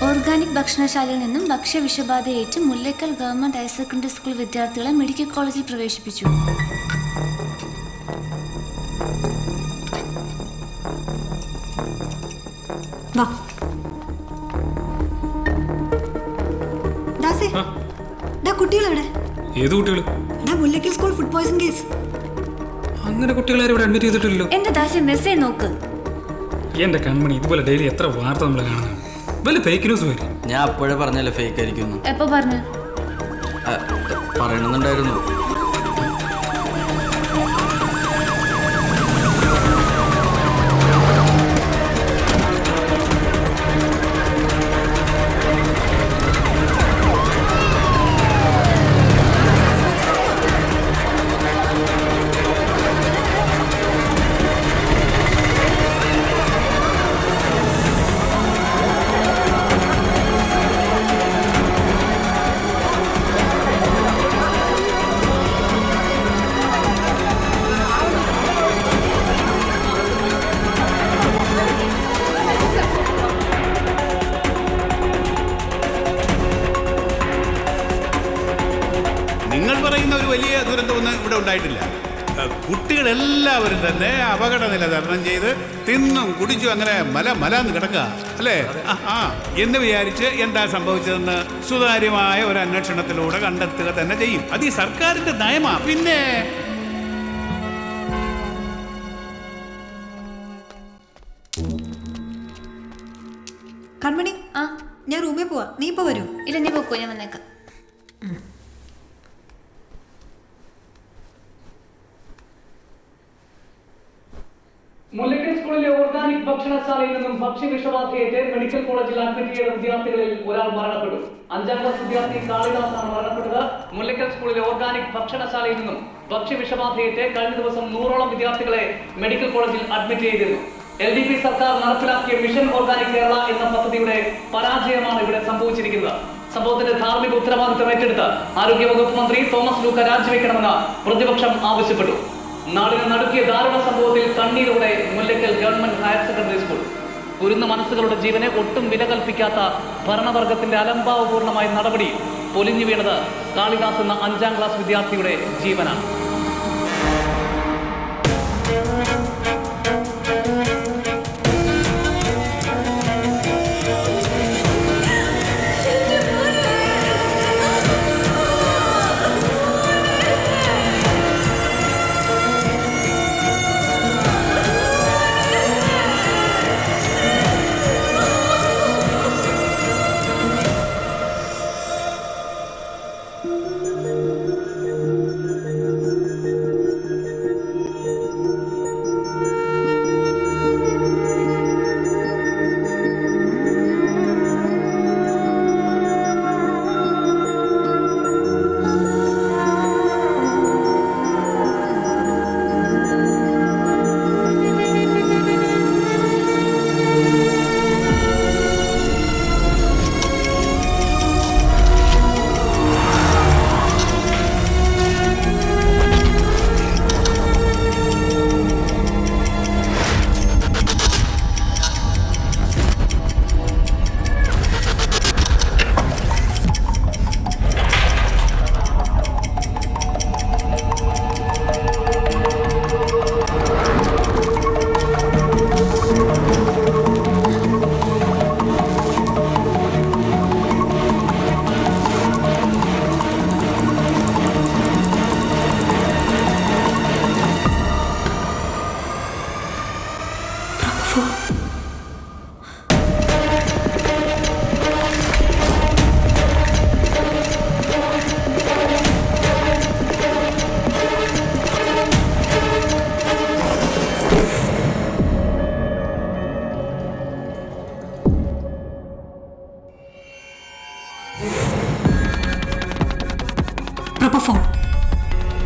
Organic ഭക്ഷണശാലയിൽ നിന്നും ഭക്ഷ്യവിഷബാധയേറ്റ് Mullakkal government higher secondary school വിദ്യാർത്ഥികളെ മെഡിക്കൽ കോളേജിൽ പ്രവേശിപ്പിച്ചു. Mullakkal school food poison case. അങ്ങനെ കുട്ടികളെ ഇവിടെ അഡ്മിറ്റ് ചെയ്തിട്ടില്ലല്ലോ. എന്റെ ദാസി മെസ്സേജ് നോക്ക്. എന്റെ കൺമണി, ഇതുപോലെ ഡെയിലി എത്ര വാർത്ത നമ്മൾ കാണുന്നു. വല്ല ഫേക്ക് ന്യൂസ് വരും. ഞാൻ അപ്പോഴേ പറഞ്ഞല്ലേ ഫേക്ക് ആയിരിക്കും. എപ്പോ പറഞ്ഞു? പറയണമെന്നുണ്ടായിരുന്നു. നിങ്ങൾ പറയുന്ന ഒരു വലിയ ദുരന്തമൊന്നും ഇവിടെ ഉണ്ടായിട്ടില്ല. കുട്ടികളെല്ലാവരും തന്നെ അപകടനില തരണം ചെയ്ത് തിന്നും കുടിച്ചും അങ്ങനെ മലാന്ന് കിടക്കുക അല്ലേ എന്ന് വിചാരിച്ച് എന്താ സംഭവിച്ചതെന്ന് സുതാര്യമായ ഒരു അന്വേഷണത്തിലൂടെ കണ്ടെത്തുക തന്നെ ചെയ്യും. അത് ഈ സർക്കാരിന്റെ നയമാ. പിന്നെ കൺമണി, ഞാൻ റൂമിൽ പോവാ. നീ ഇപ്പൊ വരൂ? ഇല്ല, നീ പോക്കോ, ഞാൻ വന്നേക്കാം. മുല്ലക്കൽ സ്കൂളിലെ ഓർഗാനിക് ഭക്ഷണശാലയിൽ നിന്നും ഭക്ഷ്യവിഷബാധയേറ്റ് മെഡിക്കൽ കോളേജിൽ അഡ്മിറ്റ് ചെയ്ത വിദ്യാർത്ഥികളിൽ ഒരാൾ മരണപ്പെട്ടു. 5ാം ക്ലാസ് വിദ്യാർത്ഥി കാളിദാസാണ് മരണപ്പെട്ടത്. മുല്ലക്കൽ സ്കൂളിലെ ഓർഗാനിക് ഭക്ഷണശാലയിൽ നിന്നും ഭക്ഷ്യവിഷബാധയേറ്റ് കഴിഞ്ഞ ദിവസം 100ഓളം വിദ്യാർത്ഥികളെ മെഡിക്കൽ കോളേജിൽ അഡ്മിറ്റ് ചെയ്തിരുന്നു. LDP സർക്കാർ നടപ്പിലാക്കിയ മിഷൻ ഓർഗാനിക് കേരള എന്ന പദ്ധതിയുടെ പരാജയമാണ് ഇവിടെ സംഭവിച്ചിരിക്കുന്നത്. സംഭവത്തിന്റെ ധാർമ്മിക ഉത്തരവാദിത്തം ഏറ്റെടുത്ത് ആരോഗ്യവകുപ്പ് മന്ത്രി തോമസ് ലൂക്ക രാജിവെക്കണമെന്ന് പ്രതിപക്ഷം ആവശ്യപ്പെട്ടു. നാടിനെ നടുക്കിയ ദാരുണ സംഭവത്തിൽ കണ്ണീരോടെ Mullakkal government higher secondary school. കുരുന്ന മനസ്സുകളുടെ ജീവനെ ഒട്ടും വില കൽപ്പിക്കാത്ത ഭരണവർഗത്തിന്റെ അലംഭാവപൂർണമായ നടപടി പൊലിഞ്ഞു വീണത് കാളിദാസ് എന്ന 5ാം ക്ലാസ് വിദ്യാർത്ഥിയുടെ ജീവനാണ്.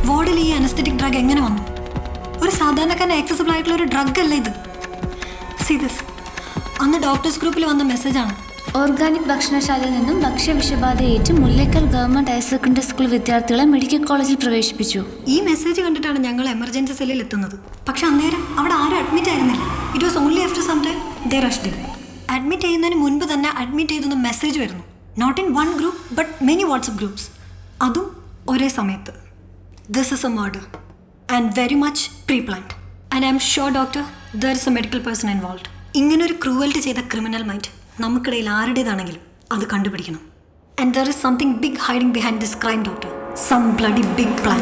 വാർഡിൽ ഈ അനസ്തെറ്റിക് ഡ്രഗ് എങ്ങനെ വന്നു? ഒരു സാധാരണക്കാരന് ആക്സസിബിൾ ആയിട്ടുള്ള ഒരു ഡ്രഗ് അല്ല ഇത്. See this. അന്ന് ഡോക്ടേഴ്സ് ഗ്രൂപ്പിൽ വന്ന മെസ്സേജാണ്. ഓർഗാനിക് ഭക്ഷണശാലയിൽ നിന്നും ഭക്ഷ്യവിഷബാധയേറ്റ് Mullakkal government higher secondary school വിദ്യാർത്ഥികളെ മെഡിക്കൽ കോളേജിൽ പ്രവേശിപ്പിച്ചു. ഈ മെസ്സേജ് കണ്ടിട്ടാണ് ഞങ്ങൾ എമർജൻസി സെല്ലിൽ എത്തുന്നത്. പക്ഷെ അന്നേരം അവിടെ ആരും അഡ്മിറ്റ് ആയിരുന്നില്ല. It was only after some time they rushed in. Admit ചെയ്യുന്നതിന് മുൻപ് തന്നെ അഡ്മിറ്റ് ചെയ്തെന്ന് മെസ്സേജ് വരുന്നു. Not in one group but many WhatsApp groups. അതും ഒരേ സമയത്ത്. This is a murder and very much pre planned. And I'm sure doctor there is a medical person involve. ഇങ്ങനൊരു cruelty ചെയ്ത criminal mind നമുക്കിടയിൽ ആരുടേതാണെങ്കിലും അത് കണ്ടുപിടിക്കണം. And there is something big hiding behind this crime doctor. Some bloody big plan.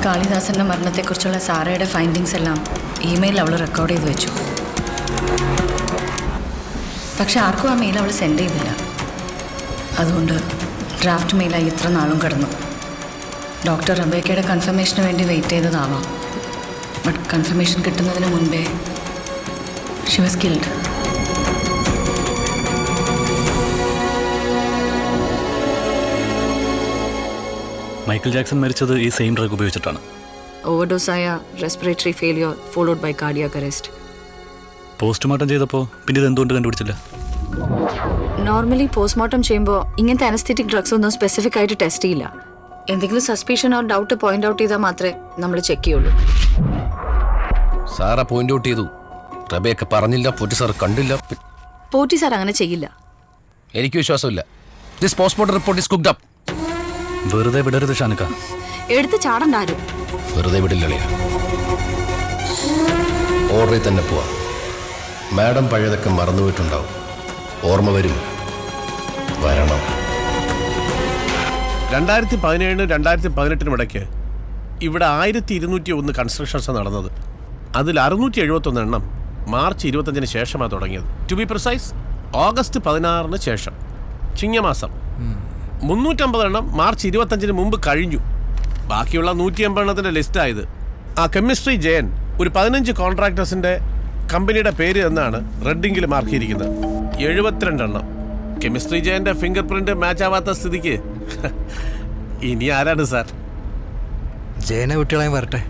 കാളിദാസന്റെ മരണത്തെക്കുറിച്ചുള്ള സാറയുടെ findings എല്ലാം ഇമെയിൽ അവൾ റെക്കോർഡ് ചെയ്ത് വെച്ചു. പക്ഷെ ആർക്കും ആ മെയിൽ അവൾ സെൻഡ് ചെയ്തില്ല. അതുകൊണ്ട് ഡ്രാഫ്റ്റ് മെയിലായി ഇത്ര നാളും കിടന്നു. ഡോക്ടർ റബേക്കയുടെ കൺഫർമേഷന് വേണ്ടി വെയിറ്റ് ചെയ്തതാവാം. ബട്ട് കൺഫർമേഷൻ കിട്ടുന്നതിന് മുൻപേ she was killed. Michael Jackson മരിച്ചത് ഈ സെയിം ഡ്രഗ് ഉപയോഗിച്ചിട്ടാണ്. ഓവർഡോസായ respiratory failure followed by cardiac arrest. Postmortem ചെയ്തപ്പോൾ പിന്നെ ഇത് എന്തുകൊണ്ട് കണ്ടുപിടിച്ചില്ല? നോർമലി പോസ്റ്റ്മോർട്ടം ചെയ്യുമ്പോൾ ഇങ്ങനത്തെ അനസ്തറ്റിക് ഡ്രഗ്സ് ഒന്നും സ്പെസിഫിക് ആയിട്ട് ടെസ്റ്റ് ചെയ്യില്ല. എന്തെങ്കിലും suspicion or doubt point out ചെയ്താൽ മാത്രമേ നമ്മൾ ചെക്ക് ചെയ്യുള്ളൂ. സാറാ പോയിന്റ് ഔട്ട് ചെയ്തു. റബേക്ക പറഞ്ഞില്ല, പോറ്റി സാർ കണ്ടില്ല. പോറ്റി സാർ അങ്ങനെ ചെയ്യില്ല. എനിക്ക് വിശ്വാസമില്ല. This postmortem report is cooked up. വെറുതെ വിടരുത് ഷാനുക്ക. എടുത്ത് ചാടണ്ട ആരും. വെറുതെ വിടില്ലേ. ഓർഡറിൽ തന്നെ പോവാം. മാഡം പഴയതൊക്കെ മറന്നുപോയിട്ടുണ്ടാവും. ഓർമ്മ വരും. വരണം. 2017 2018 ഇടയ്ക്ക് ഇവിടെ 1201 കൺസ്ട്രക്ഷൻസ് നടന്നത്. അതിൽ 671 എണ്ണം മാർച്ച് 25 ശേഷമാണ് തുടങ്ങിയത്. ടു ബി പ്രിസൈസ് ഓഗസ്റ്റ് 16 ശേഷം. ചിങ്ങമാസം 350 എണ്ണം മാർച്ച് 25 മുമ്പ് കഴിഞ്ഞു. ബാക്കിയുള്ള 180 എണ്ണത്തിൻ്റെ ലിസ്റ്റായത്. ആ കെമിസ്ട്രി ജയൻ ഒരു 15 കോൺട്രാക്ടേഴ്സിൻ്റെ കമ്പനിയുടെ പേര് എന്നാണ് റെഡിങ്ങിൽ മാർക്ക് ചെയ്തിരിക്കുന്നത്. 72 എണ്ണം. കെമിസ്ട്രി ജയൻ്റെ ഫിംഗർ പ്രിന്റ് മാച്ച് ആവാത്ത സ്ഥിതിക്ക് ഇനി ആരാണ് സാർ? ജയനെ വിട്ടുകളാൻ വരട്ടെ.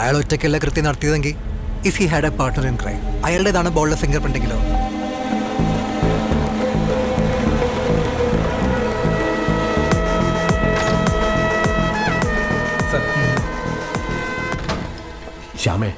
അയാൾ ഒറ്റയ്ക്കല്ല കൃത്യം നടത്തിയതെങ്കിൽ if he had a partner in crime, അയാളുടേതാണ് ബോളിലെ ഫിംഗർ പ്രിന്റെങ്കിലോ? ശ്യാമേ,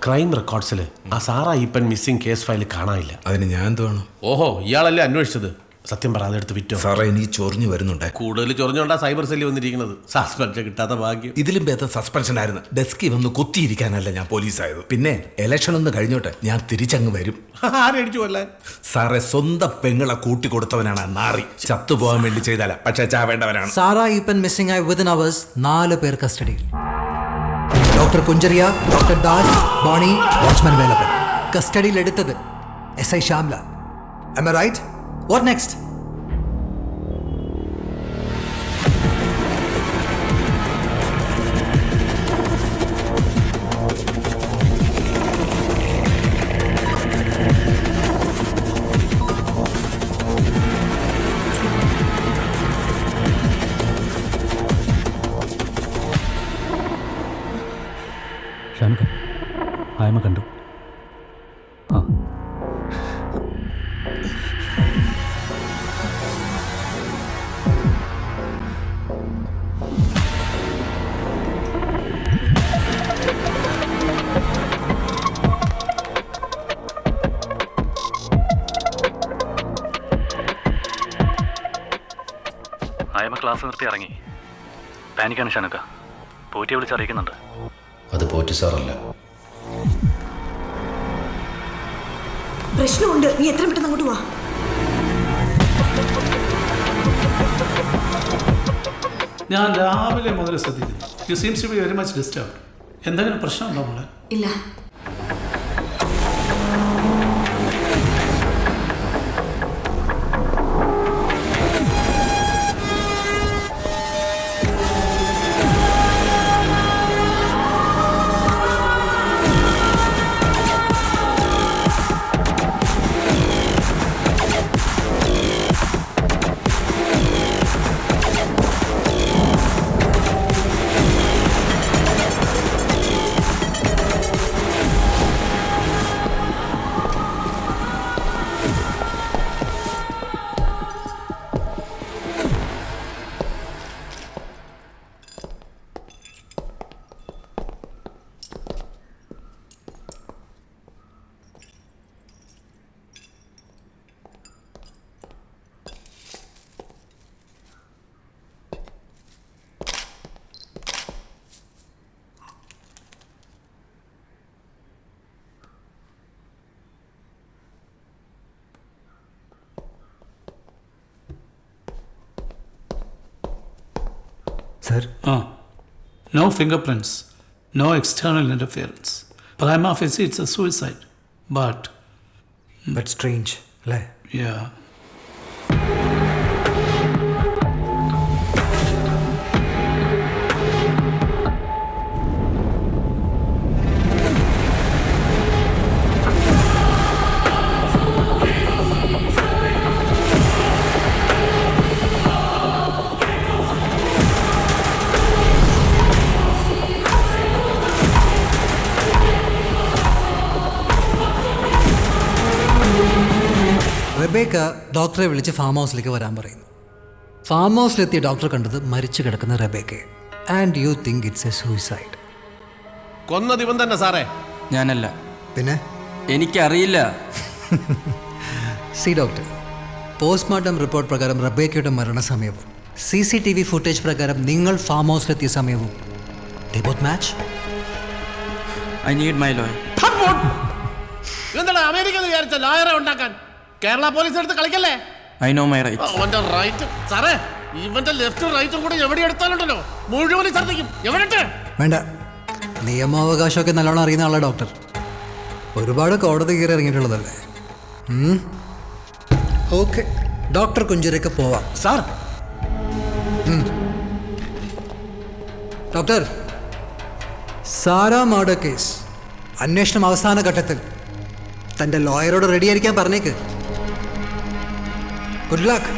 ക്രൈം റെക്കോർഡ്സിൽ ആ Sara Eappen missing case file കാണാനില്ല. അതിന് ഞാൻ എന്ത് വേണം? ഓഹോ, ഇയാളല്ലേ അന്വേഷിച്ചത്? സത്യം പറ, അതെടുത്ത് വിറ്റോ? സാറേ, എനിക്ക് ചൊറിഞ്ഞു വരുന്നുണ്ട്. കൂടുതൽ ചൊറിഞ്ഞോണ്ടാ സൈബർ സെല്ലിൽ വന്നിരിക്കുന്നത്. സസ്പെൻഷൻ കിട്ടാത്ത ഭാഗ്യം. ഇതിലും ഭേദം സസ്പെൻഷൻ ആയിരുന്നു. ഡെസ്കിൽ വന്ന് കുത്തിയിരിക്കാനല്ല ഞാൻ പോലീസായത്. പിന്നെ ഇലക്ഷൻ ഒന്ന് കഴിഞ്ഞോട്ടെ, ഞാൻ തിരിച്ചങ്ങ് വരും. ആരടിച്ചു കൊല്ലാൻ? സാറേ, സ്വന്തം പെങ്ങളെ കൂട്ടിക്കൊടുത്തവനാണ് നാറി. ചത്തുപോകാൻ വേണ്ടി ചെയ്താല, പക്ഷെ ചാവേണ്ടവനാണ്. സാറാ ഈപ്പൻ മിസ്സിംഗ് ആയി വിതിൻ അവേഴ്സ് 4 പേർ കസ്റ്റഡിയിൽ. Doctor Kunjaria, doctor Das, Boney, watchman Velappan. കസ്റ്റഡിയിൽ എടുത്തത് SI Shyamlal. Am I right? What next? ഷാനുക്ക, ആയ്മ കണ്ടു. ആ, ആയ്മ ക്ലാസ് നിർത്തി ഇറങ്ങി. പാനിക്കാണ് ഷാനുക്ക. പോറ്റിയെ വിളിച്ചറിയിക്കുന്നുണ്ട്. അത് പോറ്റി സാറല്ല. പ്രശ്നമുണ്ട്. നീ എത്ര പെട്ടെന്ന് അങ്ങോട്ട് വാ. ഞാൻ രാവിലെ മുതൽ ശ്രദ്ധിക്കുന്നു. You seems to be very much disturbed. എന്തെങ്കിലും പ്രശ്നമുണ്ടോ മോളെ? ഇല്ല. Sir? No fingerprints, no external interference. Prima facie, it's a suicide. But strange, right? Yeah. Rebecca ഡോക്ടറെ വിളിച്ച് ഫാം ഹൗസിലേക്ക് വരാൻ പറയുന്നു. ഫാം ഹൗസിലെത്തിയ ഡോക്ടർ കണ്ടത് മരിച്ചു കിടക്കുന്ന റെബേക്കയെ. And you think it's a suicide. കൊന്നത് ഇവൻ തന്നെ സാറേ. ഞാനല്ല. പിന്നെ? എനിക്കറിയില്ല. സി ഡോക്ടർ, പോസ്റ്റ്മോർട്ടം റിപ്പോർട്ട് പ്രകാരം റബേക്കയുടെ മരണസമയവും CCTV ഫുട്ടേജ് പ്രകാരം നിങ്ങൾ ഫാം ഹൗസിലെത്തിയ സമയവും they both match? I need my lawyer. എന്താണ് അമേരിക്ക വിചാരിച്ച ലോയറെ ഉണ്ടാക്കാൻ? കേരള പോലീസ് എടുത്ത് കളിക്കല്ലേ? I know my rights. അവന്റെ റൈറ്റ് സാറേ, ഇവന്റെ ലെഫ്റ്റും റൈറ്റും കൂടെ എവിടെ എടുത്താലുണ്ടല്ലോ മുഴുവൻ ഛർദ്ദിക്കും. എവിടെ? വേണ്ട, നിയമാവകാശമൊക്കെ നല്ലോണം അറിയുന്ന ആളാണ് ഡോക്ടർ. ഒരുപാട് കോടതി കയറി ഇറങ്ങിയിട്ടുള്ളതല്ലേ. ഓക്കെ, ഡോക്ടർ കുഞ്ചിരയ്ക്ക് പോവാം. സാർ. ഡോക്ടർ, സാരാ മർഡർ കേസ് അന്വേഷണം അവസാന ഘട്ടത്തിൽ. തൻ്റെ ലോയറോട് റെഡിയായിരിക്കാൻ പറഞ്ഞേക്ക്. Good luck.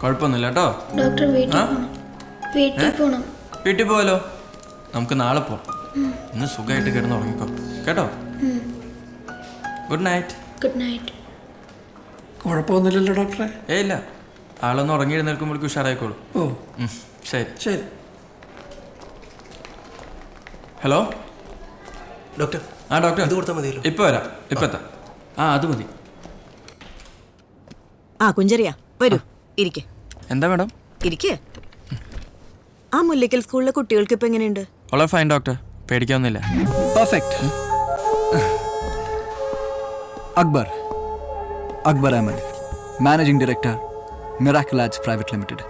കുഴപ്പമൊന്നുമില്ല കേട്ടോ. ഡോക്ടർ വീട്ടിൽ പോവാലോ. നമുക്ക് നാളെ പോവാം. ഇന്ന് സുഖമായിട്ട് കിടന്ന് ഉറങ്ങിക്കോ കേട്ടോ. Good night. Good night. കുഴപ്പമൊന്നുമില്ലല്ലോ ഡോക്ടറെ? ഇല്ല, ആളൊന്ന് ഉറങ്ങി എഴുന്നേൽക്കുമ്പോഴേക്കും ഉഷാറായിക്കോളൂ. ശരി ശരി. Hello doctor. ഡോക്ടർ ഇത് കൊടുത്താൽ മതിയല്ലോ. ഇപ്പൊ വരാം. ഇപ്പൊ എത്താം. അത് മതി. കുഞ്ചറിയ വരൂ, ഇരിക്കെ. എന്താ മാഡം? ഇരിക്കെ. ആ മുല്ലയ്ക്കൽ സ്കൂളിലെ കുട്ടികൾക്ക് ഇപ്പൊ എങ്ങനെയുണ്ട്? വളരെ ഫൈൻ ഡോക്ടർ, പേടിക്കാവുന്നില്ല. Perfect. Akbar Ahmed, managing director, miracle labs private limited.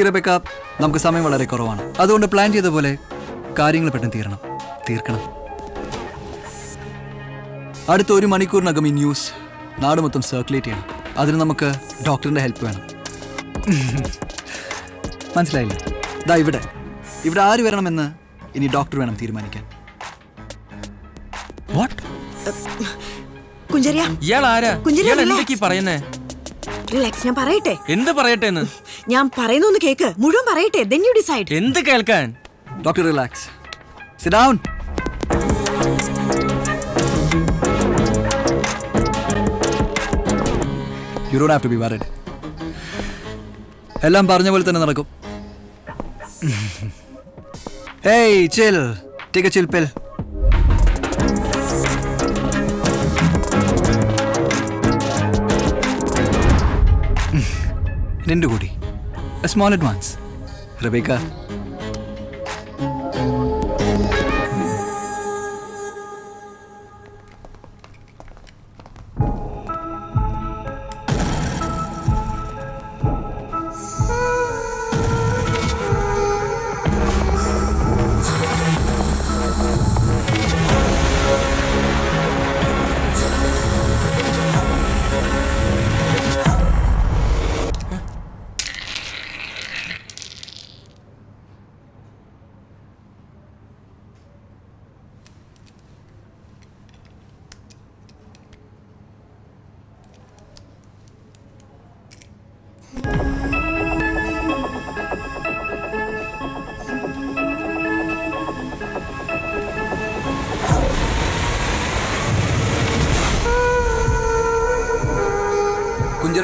Rebecca, നമുക്ക് സമയം വളരെ കുറവാണ്. അതുകൊണ്ട് പ്ലാൻ ചെയ്ത പോലെ കാര്യങ്ങൾ പെട്ടെന്ന് തീർക്കണം. അടുത്ത 1 മണിക്കൂറിനകം ഈ ന്യൂസ് നാട് മൊത്തം സർക്കുലേറ്റ് ചെയ്യണം. അതിന് നമുക്ക് ഡോക്ടറിൻ്റെ ഹെൽപ്പ് വേണം. മനസ്സിലായില്ല? ദാ ഇവിടെ ആര് വരണമെന്ന് ഇനി ഡോക്ടർ വേണം തീരുമാനിക്കാൻ. വാട്ട്? കുഞ്ചറിയ, ഇയാൾ ആരാ? ഇയാൾ എന്തൊക്കെയാ പറയുന്നേ? റിലാക്സ്, ഞാൻ പറയട്ടെ. എന്ത് പറയട്ടെ എന്ന്? ഞാൻ പറയുന്നൊന്ന് കേക്ക്, മുഴുവൻ പറയട്ടെ. then you decide. എന്ത് കേൾക്കാൻ? Doctor relax. Sit down. You don't have to be worried. എല്ലാം പറഞ്ഞ പോലെ തന്നെ നടക്കും. Hey, chill. Take a chill pill. രണ്ട് കൂടി. A small advance. Rebecca.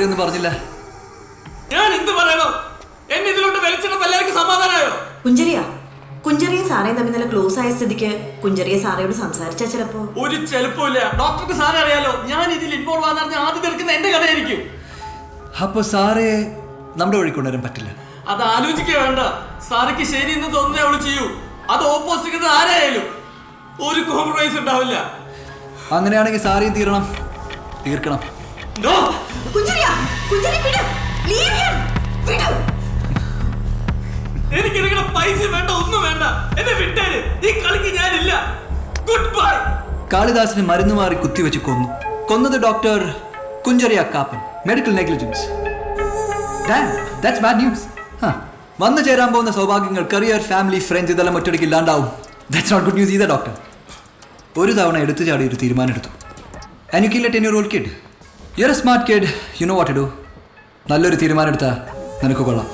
ഇതുവരെ ഒന്നും പറഞ്ഞില്ല. ഞാൻ എന്ത് പറയണോ? എന്നെ ഇതിലോട്ട് വലിച്ചിട്ടപ്പോ എല്ലാവർക്കും സമാധാനമായോ? കുഞ്ചറിയും സാറേയും തമ്മിൽ നല്ല ക്ലോസ് ആയ സ്ഥിതിക്ക് കുഞ്ചറിയെ സാറയോട് സംസാരിച്ചാ ചിലപ്പോ. ഒരു ചെലപ്പില്ല. ഡോക്ടർക്ക് സാറെ അറിയാലോ, ഞാൻ ഇതിൽ ഇൻവോൾവ് ആണെന്ന് ആദ്യം തീർക്കുന്ന എന്റെ കഥയായിരിക്കും. അപ്പൊ സാറേ നമ്മുടെ വഴി കൊണ്ടുവരാൻ പറ്റില്ല. അത് ആലോചിക്കുക വേണ്ട. സാറയ്ക്ക് ശരി എന്ന് തോന്നുന്നേ അവള് ചെയ്യൂ. അത് ഓപ്പോസിറ്റ് ആരായാലും ഒരു കോംപ്രമൈസ് ഉണ്ടാവില്ല. അങ്ങനെയാണെങ്കിൽ സാറിയും തീർക്കണം. എനിക്ക് നിങ്ങളുടെ പൈസ വേണ്ട, ഒന്നും വേണ്ട. എന്നെ വിട്ടേര്. ഈ കളിക്ക് ഞാനില്ല. Good bye. കാളിദാസിന് മരുന്ന് മാറി കുത്തിവെച്ച് കൊന്നത് doctor Kunjeria Kappan. Medical negligence. വന്നു ചേരാൻ പോകുന്ന സൗഭാഗ്യങ്ങൾ, കരിയർ, ഫാമിലി, ഫ്രണ്ട്സ് ഇതെല്ലാം ഒറ്റയ്ക്ക് ഇല്ലാണ്ടാവും. That's not good news either doctor. ഒരു തവണ എടുത്തു ചാടി ഒരു തീരുമാനം എടുത്തു. And you kill a 10-year-old kid. You're a smart kid. You know what to do. നല്ലൊരു തീരുമാനം എടുത്താൽ നിനക്ക് കൊള്ളാം.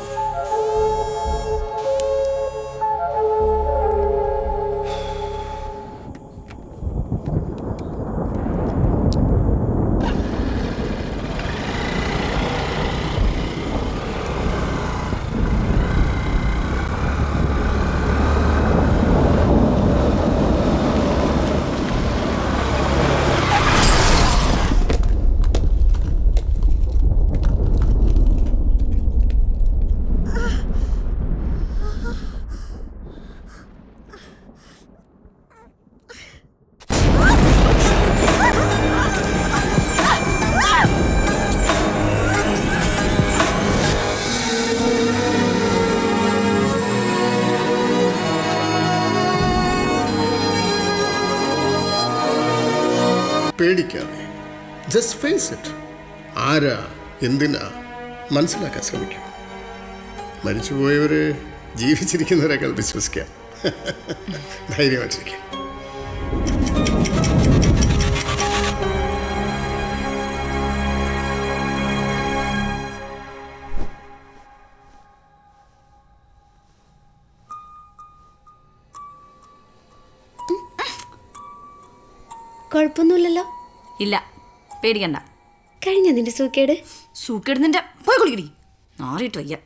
പേടിക്കാതെ ജസ്റ്റ് ഫേസ് ഇറ്റ്. ആരാ എന്തിനാ മനസ്സിലാക്കാൻ ശ്രമിക്കൂ. മരിച്ചുപോയവര് ജീവിച്ചിരിക്കുന്നവരെക്കാൾ വിശ്വസിക്കാം. ധൈര്യമായിട്ടിരിക്കാം. കുഴപ്പമൊന്നുമില്ലല്ലോ? ഇല്ല, പേടിക്കണ്ട. കഴിഞ്ഞ നിന്റെ സൂക്കേട് നിന്റെ പോയി കുളിക്കടി. നാറിയിട്ട് വയ്യ.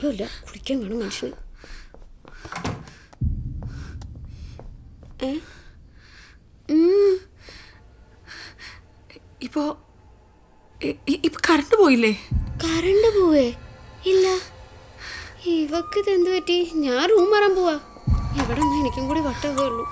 വെള്ളമില്ല, കുടിക്കാൻ വേണം മനുഷ്യന്. ഇപ്പോ കറണ്ട് പോയില്ലേ? കറണ്ട് പോവേ? ഇല്ല. ഇവക്ക് ഇതെന്ത് പറ്റി? ഞാൻ റൂം മാറാൻ പോവാ. ഇവിടെ ഒന്നും എനിക്കും കൂടി വട്ടമേ ഉള്ളൂ.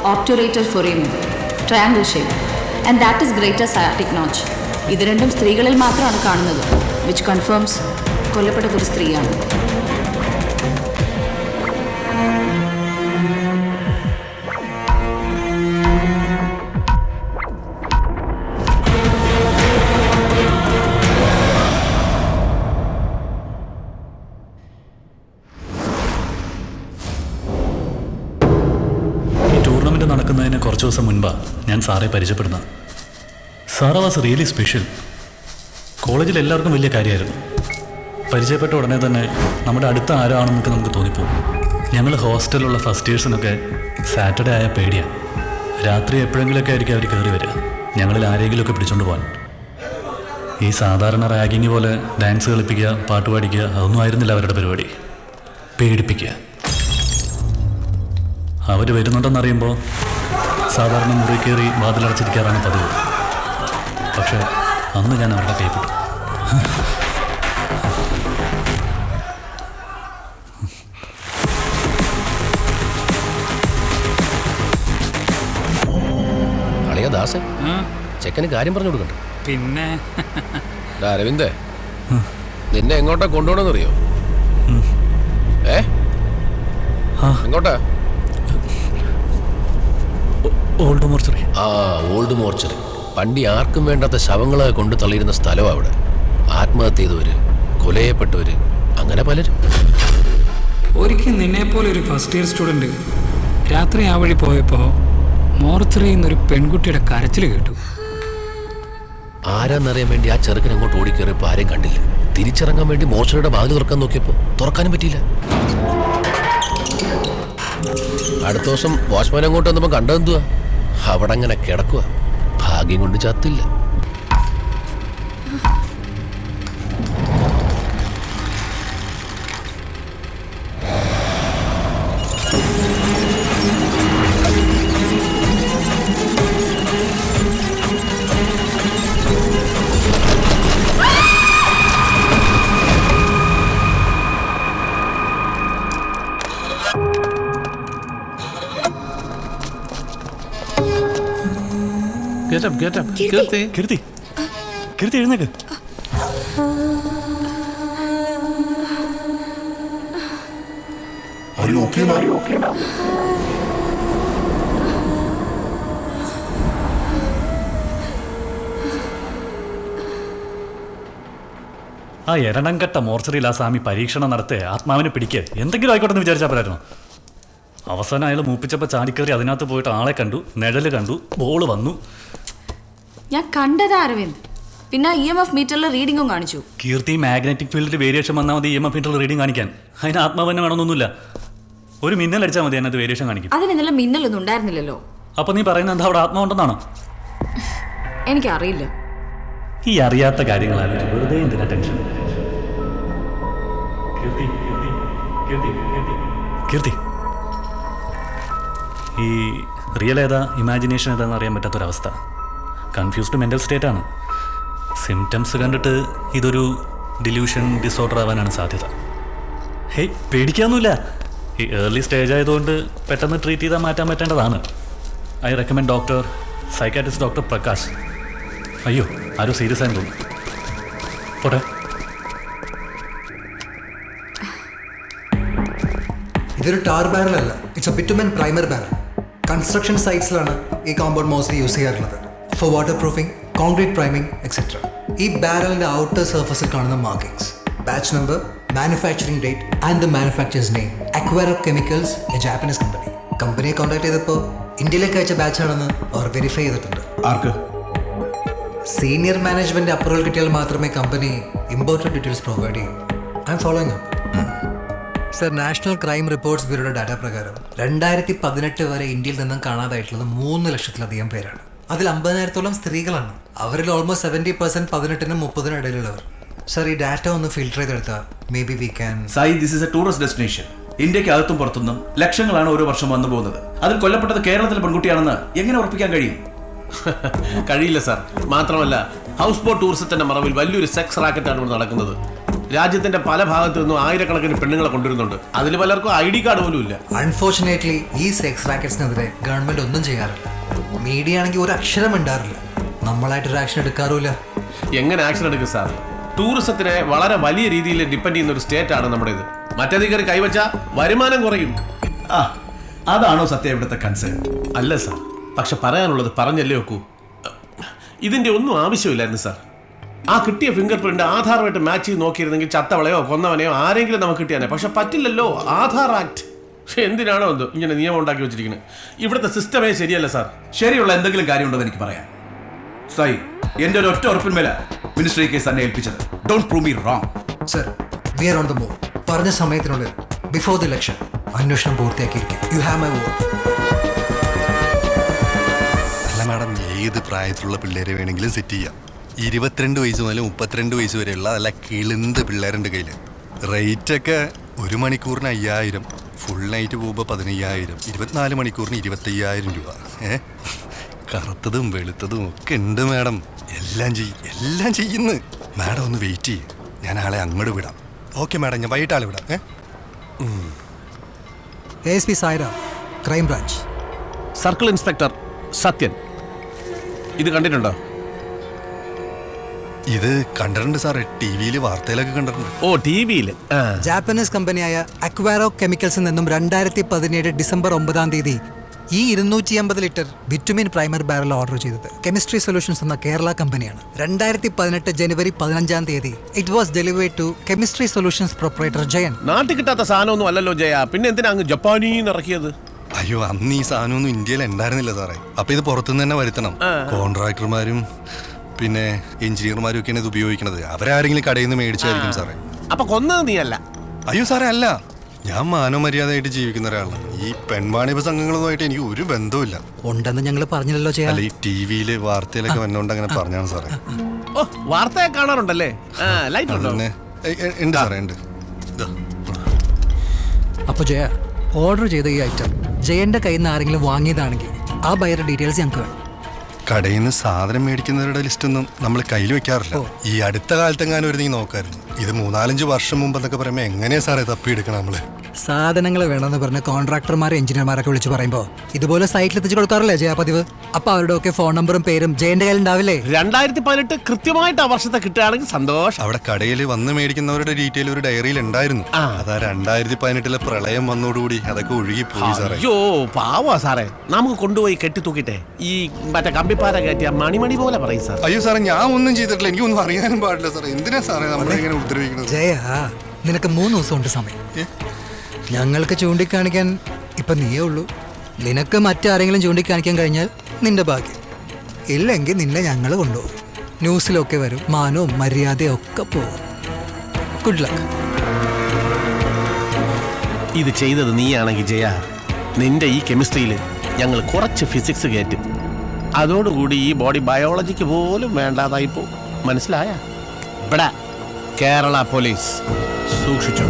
Obturator foramen, triangle shape, and that is greater sciatic notch. ഇത് രണ്ടും സ്ത്രീകളിൽ മാത്രമാണ് കാണുന്നത്, which confirms കൊല്ലപ്പെട്ട ഒരു സ്ത്രീയാണ്. നടക്കുന്നതിന് കുറച്ച് ദിവസം മുൻപാണ് ഞാൻ സാറെ പരിചയപ്പെടുന്നത്. Sir was really special. കോളേജിൽ എല്ലാവർക്കും വലിയ കാര്യമായിരുന്നു. പരിചയപ്പെട്ട ഉടനെ തന്നെ നമ്മുടെ അടുത്ത ആരാണെന്നൊക്കെ നമുക്ക് തോന്നിപ്പോകും. ഞങ്ങൾ ഹോസ്റ്റലിലുള്ള ഫസ്റ്റ് ഇയേഴ്സിനൊക്കെ സാറ്റർഡേ ആയ പേടിയാണ്. രാത്രി എപ്പോഴെങ്കിലുമൊക്കെ ആയിരിക്കും അവർ കയറി വരിക, ഞങ്ങളിൽ ആരെങ്കിലുമൊക്കെ പിടിച്ചോണ്ട് പോകാൻ. ഈ സാധാരണ റാഗിങ് പോലെ ഡാൻസ് കളിപ്പിക്കുക, പാട്ട് പാടിക്കുക, അതൊന്നും ആയിരുന്നില്ല അവരുടെ പരിപാടി. പേടിപ്പിക്കുക. അവർ വരുന്നുണ്ടെന്നറിയുമ്പോൾ സാധാരണ മുറി കയറി വാതിലടച്ചിരിക്കാറാണ് പതിവ്. പക്ഷേ അന്ന് ഞാൻ അവരുടെ കൈപ്പെട്ടു. ദാസേ, ചെക്കന് കാര്യം പറഞ്ഞു കൊടുക്കണ്ട. പിന്നെ അരവിന്ദേ, നിന്നെ എങ്ങോട്ടാ കൊണ്ടുപോകണമെന്നറിയോ? എങ്ങോട്ടാ? Old mortuary. ആ, ഓൾഡ് മോർച്ചറി. പണ്ടി ആർക്കും വേണ്ടാത്ത ശവങ്ങളെ കൊണ്ട് തള്ളിയിരുന്ന സ്ഥലമാണ് അവിടെ. ആത്മഹത്യ ചെയ്തവര്, കൊലയപ്പെട്ടവര്, അങ്ങനെ പലരും. ഒരിക്കൽ നിന്നെപ്പോലെ ഒരു ഫസ്റ്റ് ഇയർ സ്റ്റുഡൻറ്റ് രാത്രി ആ വഴി പോയപ്പോൾ മോർച്ചറിയിൽ നിന്നൊരു പെൺകുട്ടിയുടെ കരച്ചിൽ കേട്ടു. ആരാന്നറിയാൻ വേണ്ടി ആ ചെറുക്കൻ അങ്ങോട്ട് ഓടിക്കേറിയപ്പോൾ ആരെയും കണ്ടില്ല. തിരിച്ചിറങ്ങാൻ വേണ്ടി മോർച്ചറിയുടെ വാതിൽ തുറക്കാൻ നോക്കിയപ്പോൾ തുറക്കാനും പറ്റിയില്ല. അടുത്ത ദിവസം വാച്ച്മാൻ അങ്ങോട്ട് വന്നപ്പോൾ കണ്ടതെന്തുവാ? അവിടെ അങ്ങനെ കിടക്കുക. ഭാഗ്യം കൊണ്ട് ചത്തില്ല. Get up, get up. Kirti. കീർത്തി കീർത്തി എഴുന്നേക്ക്. ആ എരണം കെട്ട മോർച്ചറിയിൽ ആ സ്വാമി പരീക്ഷണം നടത്തേ ആത്മാവിനെ പിടിക്കുക എന്തെങ്കിലും ആയിക്കോട്ടെ എന്ന് വിചാരിച്ചാൽ പോരായിരുന്നു. അവസാനം അയാൾ മൂപ്പിച്ചപ്പോൾ ചാടിക്കയറി അതിനകത്ത് പോയിട്ട് ആളെ കണ്ടു, നിഴല് കണ്ടു, ബോള് വന്നു. ഞാൻ കണ്ടതാ അരവിന്ദ്. പിന്നെ EMF മീറ്ററിൽ റീഡിങ്ങും കാണിച്ചു. കീർത്തി മാഗ്നറ്റിക് ഫീൽഡിൽ വേരിയേഷൻ വന്നാൽ മതി EMF മീറ്ററിൽ റീഡിംഗ് കാണിക്കാൻ. അതിന് ആത്മാവ് തന്നെ വേണമെന്നൊന്നുമില്ല. ഒരു മിന്നൽ അടിച്ചാൽ മതി അതിനകത്ത് വേരിയേഷൻ കാണിക്കും. അതിന് ഇന്നലെ മിന്നലൊന്നും ഉണ്ടായിരുന്നില്ലല്ലോ. അപ്പൊ നീ പറയുന്നത് എന്താ അവിടെ ആത്മാവുണ്ടെന്നാണോ? എനിക്കറിയില്ല. ഈ അറിയാത്ത കാര്യങ്ങളാണ് വെറുതെ എന്തിനാ ടെൻഷൻ? കീർത്തി ഈ റിയൽ ഏതാ ഇമാജിനേഷൻ ഏതാന്ന് അറിയാൻ പറ്റാത്തൊരവസ്ഥ. കൺഫ്യൂസ്ഡ് മെൻ്റൽ സ്റ്റേറ്റാണ്. സിംറ്റംസ് കണ്ടിട്ട് ഇതൊരു ഡിലൂഷൻ ഡിസോർഡർ ആവാനാണ് സാധ്യത. ഹേയ് പേടിക്കാനൊന്നുമില്ല. ഈ ഏർലി സ്റ്റേജ് ആയതുകൊണ്ട് പെട്ടെന്ന് ട്രീറ്റ് ചെയ്താൽ മാറ്റാൻ പറ്റേണ്ടതാണ്. I recommend doctor psychiatrist doctor Prakash. അയ്യോ ആരോ സീരിയസ് ആയെന്ന് തോന്നുന്നു. പോട്ടെ. ഇതൊരു ടാർ ബാരൽ അല്ല, it's a bitumen primer barrel. Construction സൈറ്റ്സിലാണ് ഈ കോമ്പൗണ്ട് മോസ്റ്റ്ലി യൂസ് ചെയ്യാറുള്ളത് for waterproofing, concrete priming etcetera. ഈ ബാരലിന്റെ ഔട്ടർ സർഫസിൽ കാണുന്ന markings, batch number, manufacturing date and the manufacturer's name. Aquaro chemicals, a Japanese company. കമ്പനിയെ contact ചെയ്തപ്പോൾ ഇന്ത്യയിലേക്ക് അയച്ച ബാച്ചാണെന്ന് അവർ വെരിഫൈ ചെയ്തിട്ടുണ്ട്. ആർക്ക്? സീനിയർ മാനേജ്മെന്റ് അപ്രൂവൽ കിട്ടിയാൽ മാത്രമേ കമ്പനി ഇമ്പോർട്ടൻറ്റ് ഡീറ്റെയിൽസ് പ്രൊവൈഡ് ചെയ്യൂ. I am following up. Sir, national crime reports ബ്യൂറോയുടെ data പ്രകാരം 2018 വരെ ഇന്ത്യയിൽ നിന്നും കാണാതായിട്ടുള്ളത് 3 ലക്ഷത്തിലധികം പേരാണ്. അതിൽ 50,000-ഓളം സ്ത്രീകളാണ്. അവരിൽ ഓൾമോസ്റ്റ് 70% 18-നും 30-നും ഇടയിലുള്ളവർ. സർ, ഈ ഡാറ്റ ഒന്ന് ഫിൽട്ടർ ചെയ്തെടുത്താൽ may be we can. Sai, this is A tourist destination. ഇന്ത്യക്ക് അകത്തും പുറത്തുനിന്നും ലക്ഷങ്ങളാണ് ഓരോ വർഷം വന്നു പോകുന്നത്. അതിൽ കൊല്ലപ്പെട്ടത് കേരളത്തിലെ പെൺകുട്ടിയാണെന്ന് എങ്ങനെ ഉറപ്പിക്കാൻ കഴിയും? കഴിയില്ല സാർ. മാത്രമല്ല ഹൗസ് ബോട്ട് ടൂറിസത്തിന്റെ മറവിൽ വലിയൊരു സെക്സ് റാക്കറ്റാണ് ഇവിടെ നടക്കുന്നത്. രാജ്യത്തിന്റെ പല ഭാഗത്തു നിന്നും ആയിരക്കണക്കിന് പെണ്ണുങ്ങളെ കൊണ്ടുവരുന്നുണ്ട്. അതിൽ പലർക്കും ID കാർഡ് പോലും ഇല്ല. അൺഫോർച്ചുനേറ്റ്ലി ഈ സെക്സ് റാക്കറ്റ്സിനെതിരെ ഗവൺമെന്റ് ഒന്നും ചെയ്യാറില്ല. മീഡിയ ആണെങ്കിൽ ഒരു അക്ഷരം ഉണ്ടാറില്ല. നമ്മളായിട്ടൊരു ആക്ഷൻ എടുക്കാറുമില്ല. എങ്ങനെ ആക്ഷൻ എടുക്കും സാർ? ടൂറിസത്തിനെ വളരെ വലിയ രീതിയിൽ ഡിപ്പെൻഡ് ചെയ്യുന്ന ഒരു സ്റ്റേറ്റ് ആണ് നമ്മുടേത്. മറ്റധികാരി കൈവച്ചാൽ വരുമാനം കുറയും. അതാണോ സത്യം ഇവിടുത്തെ കൺസേൺ? അല്ല സാർ, പക്ഷെ പറയാനുള്ളത് പറഞ്ഞല്ലേ വെക്കൂ. ഇതിന്റെ ഒന്നും ആവശ്യമില്ലായിരുന്നു സാർ. ആ കിട്ടിയ ഫിംഗർ പ്രിന്റ് ആധാറുമായിട്ട് മാച്ച് ചെയ്ത് നോക്കിയിരുന്നെങ്കിൽ ചത്തവളയോ കൊന്നവനെയോ ആരെങ്കിലും നമുക്ക് കിട്ടിയാനെ. പക്ഷെ പറ്റില്ലല്ലോ. ആധാർ ആക്ട് എന്തിനാണോ എന്തോ ഇങ്ങനെ നിയമം ഉണ്ടാക്കി വെച്ചിരിക്കുന്നത്. ഇവിടുത്തെ സിസ്റ്റമേ ശരിയല്ല സാർ. ശരിയുള്ള എന്തെങ്കിലും കാര്യമുണ്ടോ എനിക്ക് പറയാം. സായി, എന്റെ ഒരു ഒറ്റ ഉറപ്പിന്മേല മിനിസ്ട്രി കേസ് തന്നെ ഏൽപ്പിച്ചത്. Don't prove me wrong. Sir, we are on the move. പറഞ്ഞ സമയത്തിനുള്ളിൽ ബിഫോർ ദി ഇലക്ഷൻ അന്വേഷണം പൂർത്തിയാക്കിയിരിക്കും. You have my vote. അല്ല മാഡം, ഏത് പ്രായത്തിലുള്ള പിള്ളേരെ വേണമെങ്കിലും സെറ്റ് ചെയ്യാം. 22 വയസ്സ് മുതൽ 32 വയസ്സ് വരെയുള്ള നല്ല കിളിന്ത് പിള്ളേരുടെ കയ്യിൽ. റേറ്റൊക്കെ 1 മണിക്കൂറിന് 5000, ഫുൾ നൈറ്റ് പോകുമ്പോൾ 15000, 24 മണിക്കൂറിന് 25,000 രൂപ. കറുത്തതും വെളുത്തതും ഒക്കെ ഉണ്ട് മാഡം. എല്ലാം ചെയ്യുന്നു. മാഡം ഒന്ന് വെയിറ്റ് ചെയ്യും, ഞാൻ ആളെ അങ്ങോട്ട് വിടാം. ഓക്കെ മാഡം, ഞാൻ വൈകിട്ട് ആളെ വിടാം. ASP Sairam, crime branch. Circle inspector Sathyan. ഇത് കണ്ടിട്ടുണ്ടോ? ഇത് കണ്ടിട്ടുണ്ട് സാറേ, TV-യിൽ വാർത്തയിലൊക്കെ കണ്ടിട്ടുണ്ട്. ഓ, TV-യിൽ. ജാപ്പനീസ് കമ്പനിയായ അക്വാരോ കെമിക്കൽസിൽ നിന്നും 2017 ഡിസംബർ 9-ാം തീയതി ഈ 250 litre bitumen primer barrel order ചെയ്തത് കെമിസ്ട്രി സൊല്യൂഷൻസ് എന്ന കേരള കമ്പനിയാണ്. 2018 ജനുവരി 15-ാം തീയതി it was delivered to chemistry solutions proprietor Jayan. നാട്ടിൽ കിട്ടാത്ത സാധനമൊന്നും അല്ലല്ലോ ജയ, പിന്നെ എന്തിനാ അങ്ങ് ജപ്പാനീന്ന് ഇറക്കിയത്? അയ്യോ, അന്ന് ഈ സാധനമൊന്നും ഇന്ത്യയിൽ ഉണ്ടായിരുന്നില്ല സാറേ. അപ്പൊ ഇത് പുറത്തുനിന്ന് തന്നെ വരുത്തണം. കോൺട്രാക്ടർമാരും പിന്നെ എഞ്ചിനീയർമാരും ഒക്കെയാണ് ഇത് ഉപയോഗിക്കുന്നത്. അവരാരെങ്കിലും കടയിൽ നിന്ന് മേടിച്ചായിരിക്കും സാറേ. അപ്പൊ കൊന്നത് നീയല്ല? അയ്യോ സാറേ, അല്ല. ഞാൻ മാനമര്യാദയായിട്ട് ജീവിക്കുന്ന ഒരാളാണ്. ഈ പെൺവാണിഭ സംഘങ്ങളുമായിട്ട് എനിക്ക് ഒരു ബന്ധവുമില്ല. ഉണ്ടെന്ന് ഞങ്ങൾ പറഞ്ഞില്ലല്ലോ ചെയ്യാൻ. അല്ല, ഈ TV-യിൽ വാർത്തയിലൊക്കെ വന്നോണ്ട് അങ്ങനെ പറഞ്ഞാണ് സാറേ. ഓ, വാർത്തയെ കാണാറുണ്ടല്ലേ? ലൈറ്റ് ഉണ്ടോ? ഉണ്ട് സാറേ, ഉണ്ട്. അപ്പോൾ ജയ, ഓർഡർ ചെയ്ത ഈ ഐറ്റം ജയന്റെ കയ്യിൽ നിന്ന് ആരെങ്കിലും വാങ്ങിയതാണെങ്കിൽ ആ ബയറുടെ ഡീറ്റെയിൽസ് ഞങ്ങൾക്ക് വേണം. കടയിൽ നിന്ന് സാധനം മേടിക്കുന്നവരുടെ ലിസ്റ്റൊന്നും നമ്മൾ കയ്യിൽ വെക്കാറില്ല. ഈ അടുത്ത കാലത്തെങ്ങാനും ഒരു നീ നോക്കായിരുന്നു. ഇത് 3-4 വർഷം മുമ്പ് എന്നൊക്കെ പറയുമ്പോൾ എങ്ങനെയാ സാറേ തപ്പിയെടുക്കണം നമ്മള്? സാധനങ്ങൾ വേണമെന്ന് പറഞ്ഞ് കോൺട്രാക്ടർമാരെ എഞ്ചിനീയർമാരൊക്കെ വിളിച്ച് പറയുമ്പോൾ ഇതുപോലെ സൈറ്റിൽ എത്തിച്ച് കൊടുക്കാറില്ലേ ജയ പതിവ്? അപ്പൊ അവരുടെ ഒക്കെ ഫോൺ നമ്പറും പേരും ജയന്റെ കയ്യിൽ ഉണ്ടാവില്ലേ? 2018 കൃത്യമായിട്ട് ആ വർഷത്തെ കിട്ടുകയാണെങ്കിൽ സന്തോഷം. അവിടെ കടയിൽ വന്ന് മേടിക്കുന്നവരുടെ ഡീറ്റെയിൽ ഒരു ഡയറിയിൽ ഉണ്ടായിരുന്നു. അതാ 2018 പ്രളയം വന്നോടുകൂടി അതൊക്കെ ഒഴുകിപ്പോയി സാറേ. അയ്യോ പാവാ സാറേ, നമുക്ക് കൊണ്ടുപോയി കെട്ടി തൂക്കിട്ടെ ഈ മറ്റേ കമ്പിപ്പാര കയറ്റിയ മണിമണി പോലെ പറയും സാർ. അയ്യോ സാറേ, ഞാൻ ഒന്നും ചെയ്തിട്ടില്ല, എനിക്കൊന്നും അറിയാനും പാടില്ല സാറേ. എന്തിനാ സാറേ നമ്മളിങ്ങനെ ഉപദ്രവിക്കുന്നത്? ജയ, നിനക്ക് 3 ദിവസം ഉണ്ട് സമയം. ഞങ്ങൾക്ക് ചൂണ്ടിക്കാണിക്കാൻ ഇപ്പൊ നീയേ ഉള്ളൂ. നിനക്ക് മറ്റാരെങ്കിലും ചൂണ്ടിക്കാണിക്കാൻ കഴിഞ്ഞാൽ നിന്റെ ഭാഗ്യം, ഇല്ലെങ്കിൽ നിന്നെ ഞങ്ങൾ കൊണ്ടുപോകും. ന്യൂസിലൊക്കെ വരും, മാനവും മര്യാദയും ഒക്കെ പോകും. Good luck. ഇത് ചെയ്തത് നീയാണെങ്കിൽ ജയ, നിന്റെ ഈ കെമിസ്ട്രിയിൽ ഞങ്ങൾ കുറച്ച് ഫിസിക്സ് കയറ്റും. അതോടുകൂടി ഈ ബോഡി ബയോളജിക്ക് പോലും വേണ്ടാതായി പോകും. മനസ്സിലായ? ഇവിടെ കേരള പോലീസ് സൂക്ഷിച്ചു.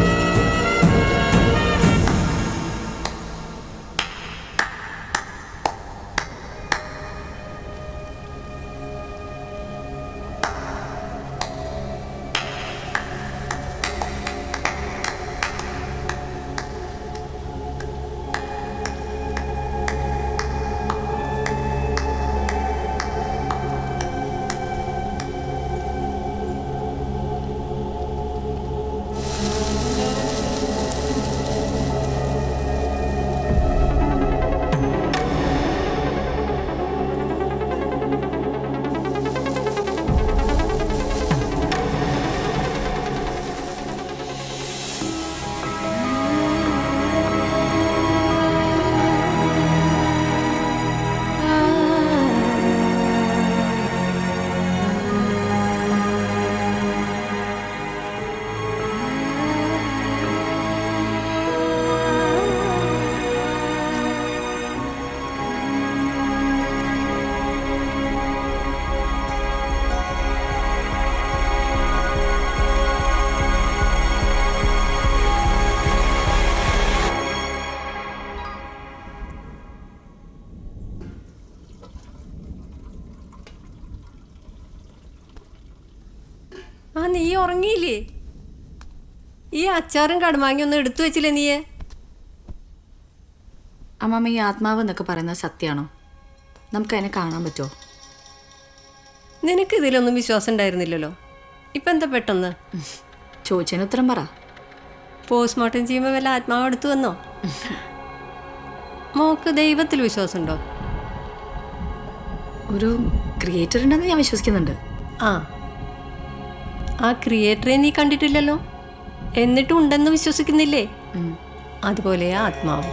നീ ഉറങ്ങിയില്ലേ? ഈ അച്ചാറും കടുമാങ്ങി ഒന്നും എടുത്തു വെച്ചില്ലേ നീയെ? അമ്മമ്മ, ഈ ആത്മാവ് എന്നൊക്കെ പറയുന്നത് സത്യമാണോ? നമുക്ക് അതിനെ കാണാൻ പറ്റുമോ? നിനക്ക് ഇതിലൊന്നും വിശ്വാസം ഉണ്ടായിരുന്നില്ലല്ലോ, ഇപ്പം എന്താ പെട്ടെന്ന്? ചോദിച്ചതിന് ഉത്തരം പറ. പോസ്റ്റ്മോർട്ടം ചെയ്യുമ്പോൾ വല്ല ആത്മാവ് എടുത്തു വന്നോ? മോക്ക് ദൈവത്തിൽ വിശ്വാസമുണ്ടോ? ഒരു ക്രിയേറ്റർ ഉണ്ടെന്ന് ഞാൻ വിശ്വസിക്കുന്നുണ്ട്. ആ ക്രിയേറ്ററെ നീ കണ്ടിട്ടില്ലല്ലോ, എന്നിട്ടും ഉണ്ടെന്ന് വിശ്വസിക്കുന്നില്ലേ? അതുപോലെയാ ആത്മാവ്.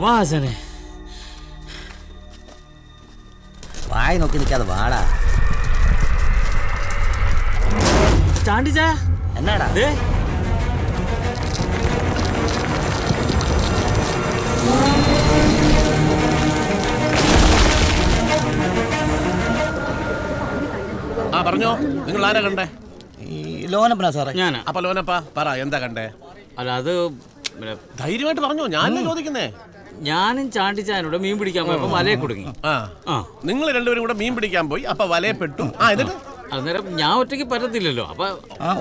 വാസനെ വായി നോക്കി നിൽക്കാതെ വാടാ. ചാണ്ടിച്ചാ എന്നാടാ പറഞ്ഞോ, നിങ്ങൾ ആരാ കണ്ടേ? ലോനപ്പനാ സാറേ. ഞാനാ. അപ്പൊ ലോനപ്പ പറ, എന്താ കണ്ടേ? അല്ല, അത് ധൈര്യമായിട്ട് പറഞ്ഞോ, ഞാനല്ലേ ചോദിക്കുന്നേ. ഞാനും ചാണ്ടിച്ചാനോട് മീൻ പിടിക്കാൻ പോയപ്പോ വലയെ കുടുങ്ങി. നിങ്ങൾ രണ്ടുപേരും കൂടെ മീൻ പിടിക്കാൻ പോയി, അപ്പൊ വലയപ്പെട്ടു. എന്നിട്ട് അന്നേരം ഞാൻ ഒറ്റയ്ക്ക് പറ്റത്തില്ലല്ലോ, അപ്പൊ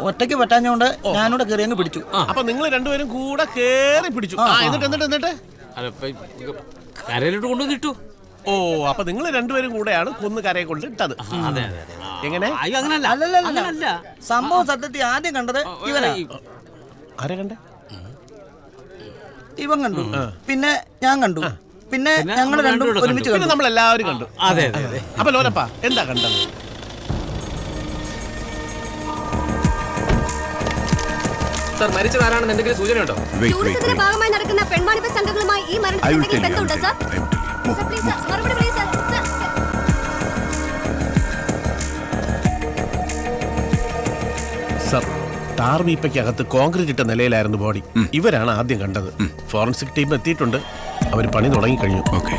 ഒറ്റയ്ക്ക് പറ്റാഞ്ഞോണ്ട് ഞാനോട് കയറി അങ്ങ് പിടിച്ചു. അപ്പൊ നിങ്ങൾ രണ്ടുപേരും കൂടെ കേറി പിടിച്ചു. എന്നിട്ട് കരയിലോട്ട് കൊണ്ടുവന്നിട്ടു. ഓ, അപ്പൊ നിങ്ങൾ രണ്ടുപേരും കൂടെയാണ് കൊന്ന് കരയെ കൊണ്ട് ഇട്ടത്. അതെ. എങ്ങനെ? അല്ലല്ല, സംഭവം സത്യത്തിൽ ആദ്യം കണ്ടത് ഇവനാ. ആരെ കണ്ടേ? ഇവൻ കണ്ടു, പിന്നെ ഞാൻ കണ്ടു, പിന്നെ ഞങ്ങൾ രണ്ടും ഒരുമിച്ച് കണ്ടു. നമ്മളെല്ലാവരും കണ്ടു. അതെ. അപ്പൊ ലോനപ്പ എന്താ കണ്ടത്? സർ, മരിച്ചതാരാണെന്ന് എന്തെങ്കിലും സൂചനയുണ്ടോ? ടൂറിസത്തിന്റെ ഭാഗമായി നടക്കുന്ന പെൺവാണിഭ സംഘങ്ങളുമായി ഈ മരണത്തിന് ബന്ധമുണ്ടോ സർ? സർ പ്ലീസ് സർ, മറുപടി പ്ലീസ് സർ. സർ, ടാർ വീപ്പയ്ക്കകത്ത് കോൺക്രീറ്റ് ഇട്ട നിലയിലായിരുന്നു ബോഡി. ഇവരാണ് ആദ്യം കണ്ടത്. ഫോറൻസിക് ടീം എത്തിയിട്ടുണ്ട്. അവർ പണി തുടങ്ങിക്കഴിഞ്ഞു. ഓക്കെ.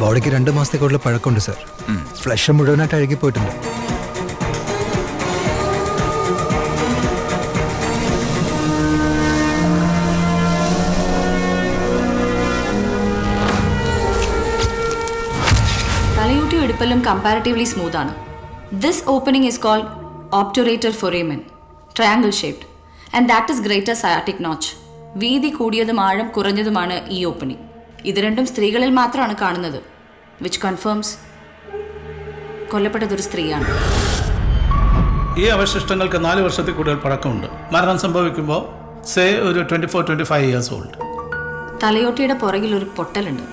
ബോഡിക്ക് 2 മാസത്തേക്കുള്ള പഴക്കമുണ്ട് സർ. ഫ്ലഷ് മുഴുവനായിട്ട് അഴുകിപ്പോയിട്ടുണ്ട്. തലയൂട്ടി എടുപ്പലും കമ്പാരിറ്റീവ്ലി സ്മൂത്ത് ആണ്. This opening is called obturator foramen, triangle shaped, and that is greater sciatic notch. വീതി കൂടിയതും ആഴം കുറഞ്ഞതുമാണ് ഈ ഓപ്പണിംഗ്. ഇത് രണ്ടും സ്ത്രീകളിൽ മാത്രമാണ് കാണുന്നത്, വിച്ച് കൺഫേംസ് കൊല്ലപ്പെട്ടതൊരു സ്ത്രീയാണ്. ഈ അവശിഷ്ടങ്ങൾക്ക് 4 വർഷത്തിൽ കൂടുതൽ പഴക്കമുണ്ട്. മരണം സംഭവിക്കുമ്പോൾ ഒരു 24-25 ഇയേഴ്സ് ഓൾഡ്. തലയോട്ടിയുടെ പുറകിൽ ഒരു പൊട്ടലുണ്ട്,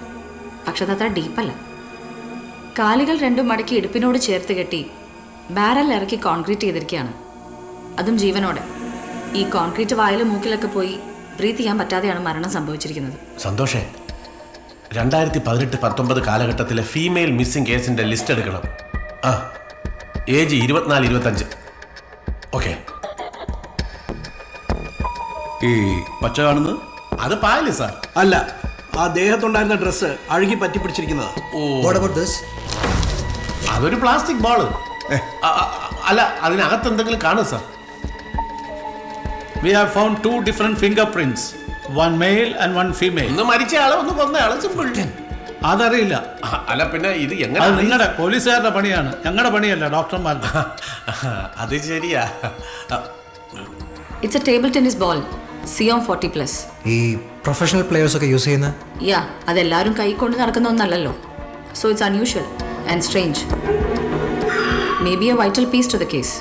പക്ഷെ അതത്ര ഡീപ്പല്ല. കാലുകൾ രണ്ടും മടക്കി ഇടുപ്പിനോട് ചേർത്ത് കെട്ടി ബാരൽ ഇറക്കി കോൺക്രീറ്റ് ചെയ്തിരിക്കുകയാണ്, അതും ജീവനോടെ. ഈ കോൺക്രീറ്റ് വായിലും മൂക്കിലൊക്കെ പോയി ബ്രീത്ത് ചെയ്യാൻ പറ്റാതെയാണ് മരണം സംഭവിച്ചിരിക്കുന്നത്. സന്തോഷേ, 2018-19 കാലഘട്ടത്തിലെ ഫീമെയിൽ മിസ്സിംഗ് കേസിന്റെ ലിസ്റ്റ് എടുക്കണം. ഏജ് 24-25. ഓക്കെ. ഈ പച്ച കാണുന്നത് അത് പായല് സാർ. അല്ല, ആ ദേഹത്തുണ്ടായിരുന്ന ഡ്രസ്സ് അഴുകി പറ്റി പിടിച്ചിരിക്കുന്നത്. അതൊരു പ്ലാസ്റ്റിക് ബോള്. അല്ല, അതിനകത്ത് എന്തെങ്കിലും കാണും sir. We have found 2 different fingerprints, one male and one female. ഒന്ന് മരിച്ച ആള്, ഒന്ന് കൊന്ന ആള്. സിമ്പിൾ. അതറിയില്ല. അല്ല, പിന്നെ ഇത് എങ്ങനെ? നിങ്ങളുടെ പോലീസുകാരുടെ പണിയാണ്, ഞങ്ങളുടെ പണിയല്ല, ഡോക്ടർമാരുടെ. അത് ശരിയാ. It's a table tennis ball, സിയോം 40+. ഈ പ്രൊഫഷണൽ പ്ലെയേഴ്സ് ഒക്കെ യൂസ് ചെയ്യുന്ന അതെല്ലാവരും കൈ കൊണ്ട് നടക്കുന്ന ഒന്നല്ലല്ലോ. So it's unusual and strange. May be a vital piece to the case.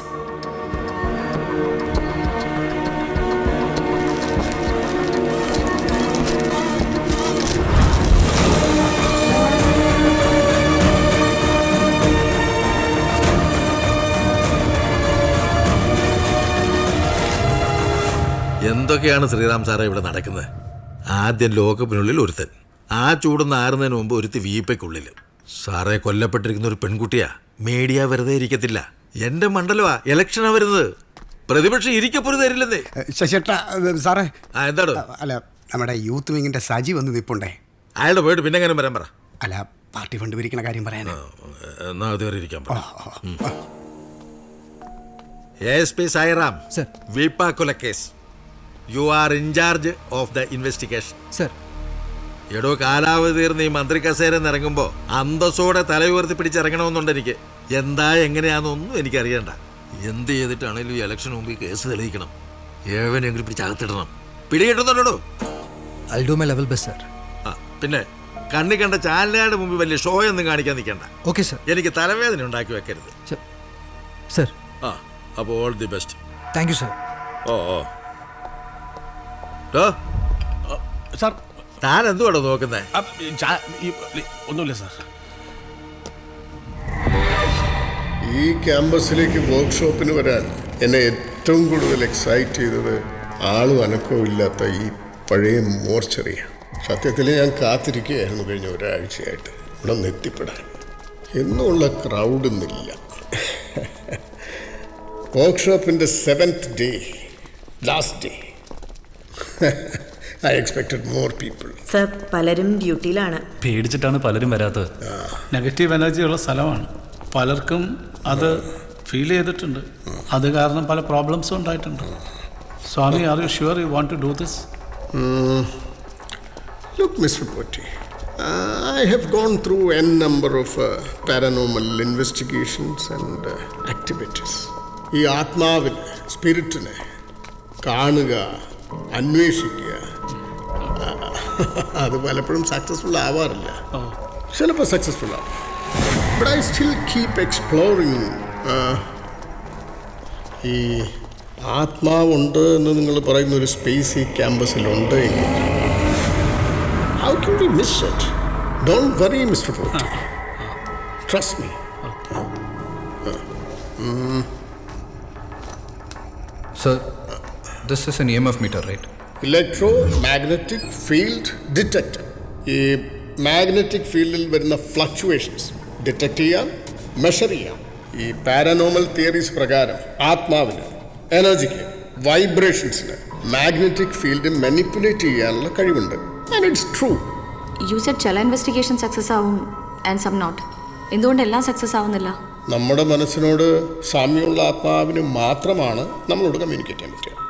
എന്തൊക്കെയാണ് ശ്രീറാം സാറേ ഇവിടെ നടക്കുന്നത്? ആദ്യം ലോകകപ്പിനുള്ളിൽ ഒരുത്തൻ, ആ ചൂടൊന്ന് ആറുന്നതിന് മുമ്പ് ഒരുത്തി വീപ്പയ്ക്കുള്ളിൽ. സാറേ, കൊല്ലപ്പെട്ടിരിക്കുന്ന ഒരു പെൺകുട്ടിയാ. മീഡിയ വെറുതെ ഇരിക്കത്തില്ല. എൻ്റെ മണ്ഡലമാ, ഇലക്ഷനാ വരുന്നത്. പ്രതിപക്ഷം ഇരിക്കപ്പോലും തരില്ലെന്നേ. ശശിയേട്ടാ, സാറേ. എന്താണ്? അല്ല, നമ്മുടെ യൂത്ത് വിങ്ങിന്റെ സജി വന്ന് നിൽപ്പുണ്ടേ. അയാളുടെ പോയിട്ട് പിന്നെ എങ്ങനെ വരാൻ പറ. അല്ല, പാർട്ടി ഫണ്ട് പിരിക്കണ കാര്യം പറയാനാ. എന്നാ അത് ഇരിക്കാൻ പറ. ASP സായിറാം, വീപ്പ കൊലക്കേസ്. You are in-charge of the investigation. Sir. എടോ, കാലാവധി തീർന്ന് ഈ മന്ത്രി കസേരയിൽ ഇറങ്ങുമ്പോൾ അന്തസ്സോടെ തല ഉയർത്തി പിടിച്ചിറങ്ങണമെന്നുണ്ട് എനിക്ക്. എന്താ എങ്ങനെയാണെന്നൊന്നും എനിക്കറിയണ്ട. എന്ത് ചെയ്തിട്ടാണെങ്കിലും ഈ ഇലക്ഷന് മുമ്പ് ഈ കേസ് തെളിയിക്കണം. ഏവനെങ്കിലും പിടിച്ചകത്തിടണം. പിടികിട്ടുന്നുണ്ടോ? I'll do my level best, sir. പിന്നെ കണ്ണി കണ്ട ചാനലുകാരുടെ മുമ്പിൽ വലിയ ഷോ ഒന്നും കാണിക്കാൻ നിൽക്കണ്ട. Okay sir. എനിക്ക് തലവേദന ഉണ്ടാക്കി വെക്കരുത്. സർ. അപ്പോൾ all the best. Thank you sir. Sir, താൻ എന്തുവാണോ നോക്കുന്നേ? ഒന്നുമില്ല സാർ. ഈ ക്യാമ്പസിലേക്ക് വർക്ക്ഷോപ്പിന് വരാൻ എന്നെ ഏറ്റവും കൂടുതൽ എക്സൈറ്റ് ചെയ്തത് ആളും അനക്കവും ഇല്ലാത്ത ഈ പഴയ മോർച്ചറിയാണ്. സത്യത്തിൽ ഞാൻ കാത്തിരിക്കുകയായിരുന്നു കഴിഞ്ഞ ഒരാഴ്ചയായിട്ട് ഇവിടെ നിന്ന് എത്തിപ്പെടാൻ. എന്നുള്ള ക്രൗഡൊന്നുമില്ല. വർക്ക്ഷോപ്പിൻ്റെ 7th day, last day. I expected more people. Sir, പലരും ഡ്യൂട്ടിയിലാണ്. പേടിച്ചിട്ടാണ് പലരും വരാത്തത്. നെഗറ്റീവ് എനർജി ഉള്ള സ്ഥലമാണ്. പലർക്കും അത് ഫീൽ ചെയ്തിട്ടുണ്ട്. അത് കാരണം പല പ്രോബ്ലംസും ഉണ്ടായിട്ടുണ്ട്. Swami, are you sure you want to do this? Look, Mr. Poti, I have gone through n number of paranormal investigations and activities. ഈ ആത്മാവിനെ സ്പിരിറ്റിനെ കാണുക, അന്വേഷിക്കുക, അത് പലപ്പോഴും സക്സസ്ഫുൾ ആവാറില്ല. ചിലപ്പോൾ സക്സസ്ഫുൾ ആവും. But I still keep exploring. ഈ ആത്മാവുണ്ട് എന്ന് നിങ്ങൾ പറയുന്ന ഒരു സ്പേസ് ഈ ക്യാമ്പസിലുണ്ട് എങ്കിൽ how can we miss it? Don't worry, Mr. Poti. Trust me. Sir, this is an EMF meter, right? Electromagnetic field detector. ഈ മാഗ്നറ്റിക് ഫീൽഡിൽ വരുന്ന ഫ്ലക്ച്വേഷൻസ് ഡിറ്റക്ട് ചെയ്യാം, മെഷർ ചെയ്യാം. ഈ പാരനോമൽ തിയറീസ് പ്രകാരം ആത്മാവിന്, എനർജിക്ക്, വൈബ്രേഷൻസിന് മാഗ്നറ്റിക് ഫീൽഡ് മാനിപ്പുലേറ്റ് ചെയ്യാനുള്ള കഴിവുണ്ട്. And it's true. You said ചില ഇൻവെസ്റ്റിഗേഷൻ സക്സസ് ആവും ആൻഡ് സം നോട്ട്. എന്തുകൊണ്ട് എല്ലാം സക്സസ് ആവുന്നില്ല? നമ്മുടെ മനസ്സിനോട് സാമ്യമുള്ള ആത്മാവിന് മാത്രമാണ് നമ്മളോട് കമ്മ്യൂണിക്കേറ്റ് ചെയ്യാൻ പറ്റുക.